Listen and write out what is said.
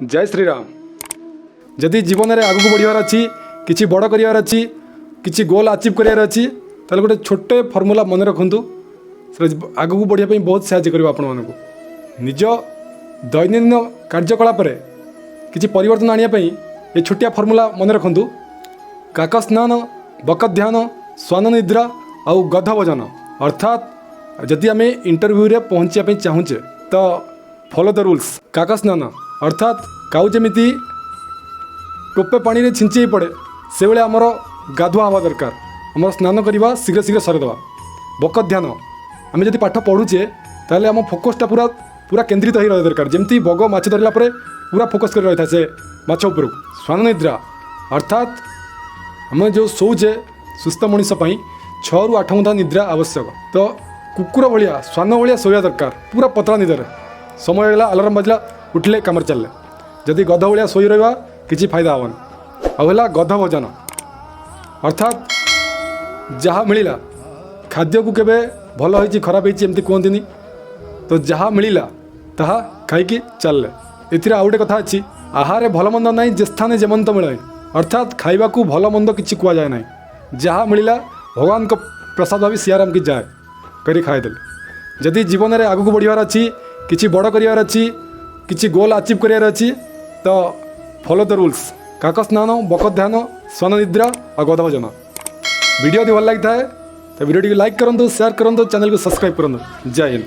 जय श्री राम। जदि जीवन में आगू बढ़ियार अच्छी किसी बड़ करार अच्छी किसी गोल अचीव करार अच्छी ताले गोटे छोटे फर्मूला मन रखु आगू बढ़िया बहुत साहय कर आपण मानक निज दैनंदिन कार्यकलाप किसी परिवर्तन आने ये छोटिया फर्मूला मन रखु काक स्नान बक ध्यान स्वान निद्रा आउ गध भोजन अर्थात जदि आम इंटरव्यू रे पहुँचापी चाहूचे तो फॉलो द रूल्स। काक स्नान अर्थात काउ जमीती टोपे पानी रे छिंची पड़े से भाई आमर गाधुआ हवा दरकार आम स्नान करवा शीघ्र शीघ्र सरदेवा। बक ध्यान आम जब पाठ पढ़ुचे ताले आम फोकसटा पूरा पूरा केन्द्रित हो रहा दरकार जमती बग माछ धरला पूरा फोकस कर रही था से माछ उपरକୁ। स्वान निद्रा अर्थात आम जो शोचे सुस्थ मनीष 6 ରୁ 8 घंटा निद्रा आवश्यक। तो कुकुर भाया स्वान भाया शोया दरकार पूरा पतला निदर समय गला अलार्म बजला उठिले कम चलले। जदि गध भाया शोई रहा किसी फायदा हेन। आउला गध भोजन अर्थात जहाँ मिलला खाद्य को केबे भल होइछि खराब होइछि एमती कहंतिनी तो जहाँ मिलला ताहा खाइकी चलले। एथिरे आउ गोटे कथा अच्छी आहारे भल मंद नाई जे स्थाने जेमंत मिले अर्थात खाइबा को भल मंद किसी कह जाए ना जहाँ मिलला भगवान को प्रसाद भावी सियाराम की जाए करी खाईदे। जदि जीवन में आगू बढ़ियार अच्छी किसी बड़ करार अच्छी किसी गोल अचीव करार अच्छी तो फॉलो द रूल्स। काक स्नान बक ध्यान स्वान निद्रा और गध भोजन। वीडियो यदि भल लगी था तो वीडियो लाइक करूँ शेयर करूँ चैनल को सब्सक्राइब करूँ। जय हिंद।